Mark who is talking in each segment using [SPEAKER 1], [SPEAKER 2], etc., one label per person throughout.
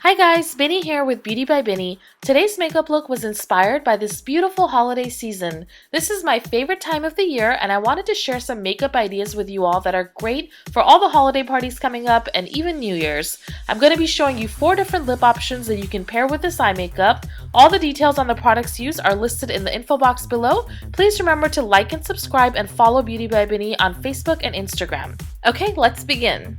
[SPEAKER 1] Hi guys, Binny here with Beauty by Binny. Today's makeup look was inspired by this beautiful holiday season. This is my favorite time of the year and I wanted to share some makeup ideas with you all that are great for all the holiday parties coming up and even New Year's. I'm going to be showing you 4 different lip options that you can pair with this eye makeup. All the details on the products used are listed in the info box below. Please remember to like and subscribe and follow Beauty by Binny on Facebook and Instagram. Okay, let's begin.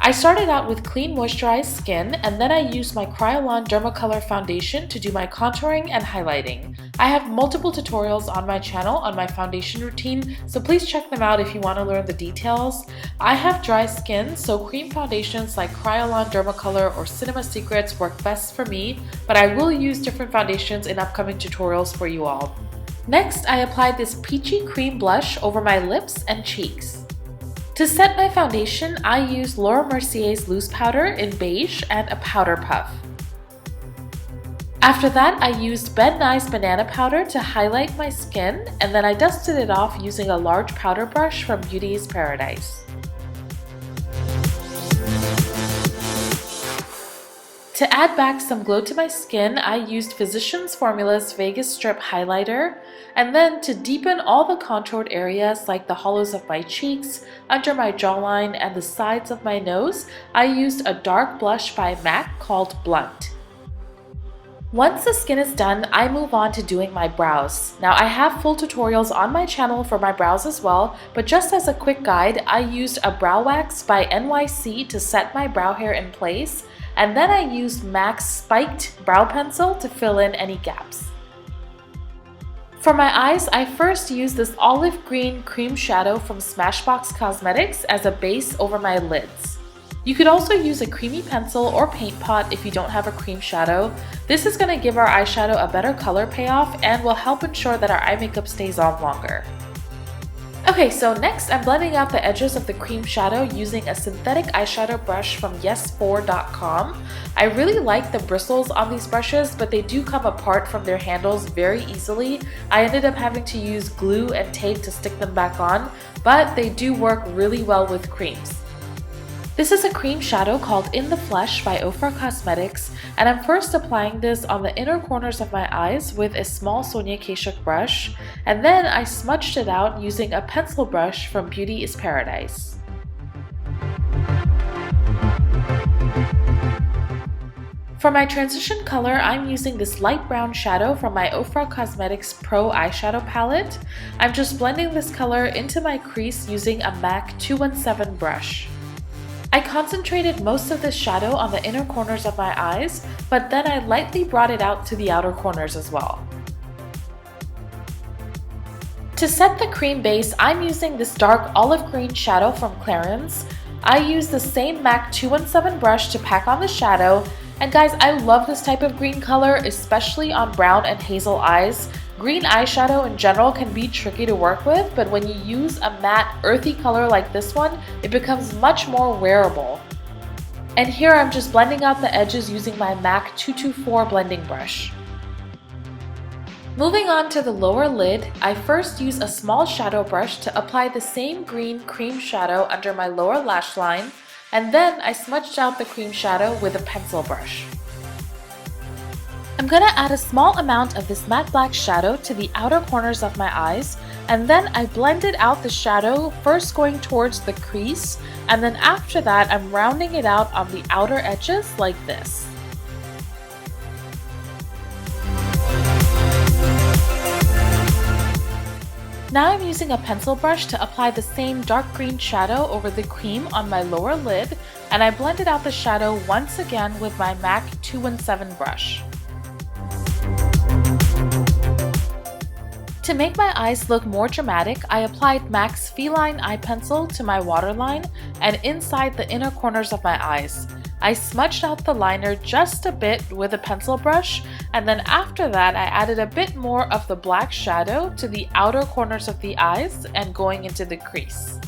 [SPEAKER 1] I started out with clean moisturized skin and then I used my Kryolan DermaColor foundation to do my contouring and highlighting. I have multiple tutorials on my channel on my foundation routine, so please check them out if you want to learn the details. I have dry skin, so cream foundations like Kryolan DermaColor or Cinema Secrets work best for me, but I will use different foundations in upcoming tutorials for you all. Next, I applied this peachy cream blush over my lips and cheeks. To set my foundation, I used Laura Mercier's loose powder in beige and a powder puff. After that, I used Ben Nye's banana powder to highlight my skin, and then I dusted it off using a large powder brush from Beauty's Paradise. To add back some glow to my skin, I used Physicians Formula's Vegas Strip Highlighter, and then to deepen all the contoured areas like the hollows of my cheeks, under my jawline, and the sides of my nose, I used a dark blush by MAC called Blunt. Once the skin is done, I move on to doing my brows. Now I have full tutorials on my channel for my brows as well, but just as a quick guide, I used a brow wax by NYC to set my brow hair in place, and then I used MAC's spiked brow pencil to fill in any gaps. For my eyes, I first used this olive green cream shadow from Smashbox Cosmetics as a base over my lids. You could also use a creamy pencil or paint pot if you don't have a cream shadow. This is going to give our eyeshadow a better color payoff and will help ensure that our eye makeup stays on longer. Okay, so next I'm blending out the edges of the cream shadow using a synthetic eyeshadow brush from yes4.com. I really like the bristles on these brushes, but they do come apart from their handles very easily. I ended up having to use glue and tape to stick them back on, but they do work really well with creams. This is a cream shadow called In the Flesh by OFRA Cosmetics, and I'm first applying this on the inner corners of my eyes with a small Sonia Kashuk brush, and then I smudged it out using a pencil brush from Beauty's Paradise. For my transition color, I'm using this light brown shadow from my OFRA Cosmetics Pro eyeshadow palette. I'm just blending this color into my crease using a MAC 217 brush. I concentrated most of this shadow on the inner corners of my eyes, but then I lightly brought it out to the outer corners as well. To set the cream base, I'm using this dark olive green shadow from Clarins. I used the same MAC 217 brush to pack on the shadow, and guys, I love this type of green color, especially on brown and hazel eyes. Green eyeshadow in general can be tricky to work with, but when you use a matte, earthy color like this one, it becomes much more wearable. And here I'm just blending out the edges using my MAC 224 blending brush. Moving on to the lower lid, I first use a small shadow brush to apply the same green cream shadow under my lower lash line, and then I smudged out the cream shadow with a pencil brush. I'm going to add a small amount of this matte black shadow to the outer corners of my eyes, and then I blended out the shadow, first going towards the crease, and then after that I'm rounding it out on the outer edges like this. Now I'm using a pencil brush to apply the same dark green shadow over the cream on my lower lid, and I blended out the shadow once again with my MAC 217 brush. To make my eyes look more dramatic, I applied MAC's Feline Eye Pencil to my waterline and inside the inner corners of my eyes. I smudged out the liner just a bit with a pencil brush, and then after that I added a bit more of the black shadow to the outer corners of the eyes and going into the crease.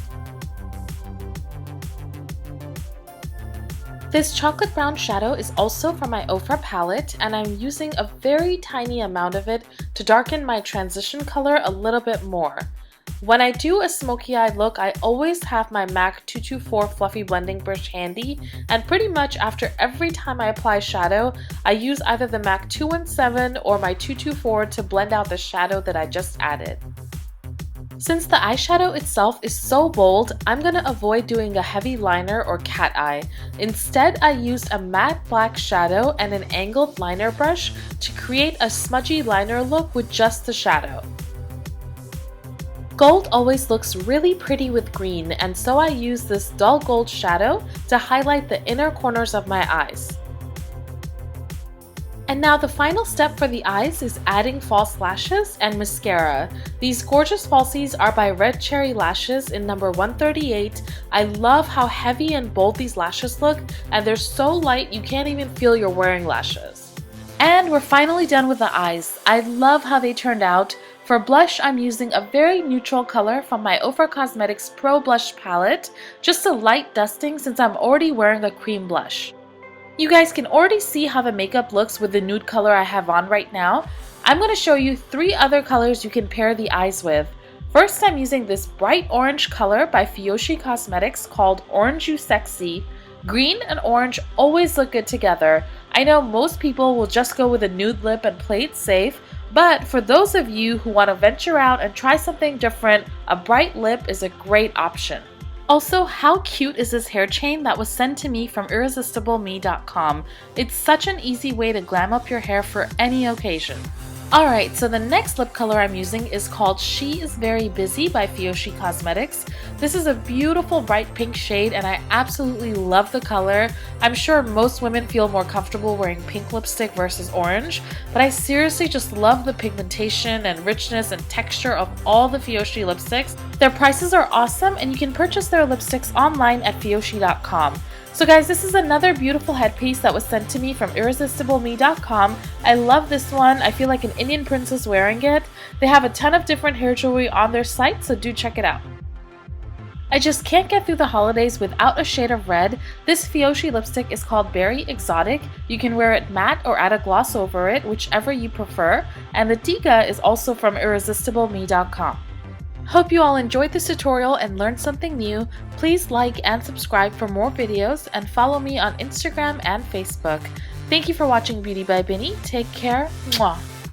[SPEAKER 1] This chocolate brown shadow is also from my OFRA palette, and I'm using a very tiny amount of it to darken my transition color a little bit more. When I do a smoky eye look, I always have my MAC 224 fluffy blending brush handy, and pretty much after every time I apply shadow, I use either the MAC 217 or my 224 to blend out the shadow that I just added. Since the eyeshadow itself is so bold, I'm going to avoid doing a heavy liner or cat eye. Instead, I used a matte black shadow and an angled liner brush to create a smudgy liner look with just the shadow. Gold always looks really pretty with green, and so I use this dull gold shadow to highlight the inner corners of my eyes. And now the final step for the eyes is adding false lashes and mascara. These gorgeous falsies are by Red Cherry Lashes in number 138. I love how heavy and bold these lashes look, and they're so light you can't even feel you're wearing lashes. And we're finally done with the eyes. I love how they turned out. For blush, I'm using a very neutral color from my OFRA Cosmetics Pro Blush palette, just a light dusting since I'm already wearing a cream blush. You guys can already see how the makeup looks with the nude color I have on right now. I'm going to show you 3 other colors you can pair the eyes with. First, I'm using this bright orange color by FEYOSHE Cosmetics called Orange You Sexy. Green and orange always look good together. I know most people will just go with a nude lip and play it safe, but for those of you who want to venture out and try something different, a bright lip is a great option. Also, how cute is this hair chain that was sent to me from IrresistibleMe.com? It's such an easy way to glam up your hair for any occasion. Alright, so the next lip color I'm using is called She Is Very Busy by FEYOSHE Cosmetics. This is a beautiful bright pink shade and I absolutely love the color. I'm sure most women feel more comfortable wearing pink lipstick versus orange, but I seriously just love the pigmentation and richness and texture of all the FEYOSHE lipsticks. Their prices are awesome and you can purchase their lipsticks online at FEYOSHE.com. So guys, this is another beautiful headpiece that was sent to me from IrresistibleMe.com. I love this one. I feel like an Indian princess wearing it. They have a ton of different hair jewelry on their site, so do check it out. I just can't get through the holidays without a shade of red. This FEYOSHE lipstick is called Berry Exotic. You can wear it matte or add a gloss over it, whichever you prefer. And the Tika is also from IrresistibleMe.com. Hope you all enjoyed this tutorial and learned something new. Please like and subscribe for more videos and follow me on Instagram and Facebook. Thank you for watching Beauty by Binny. Take care. Mwah.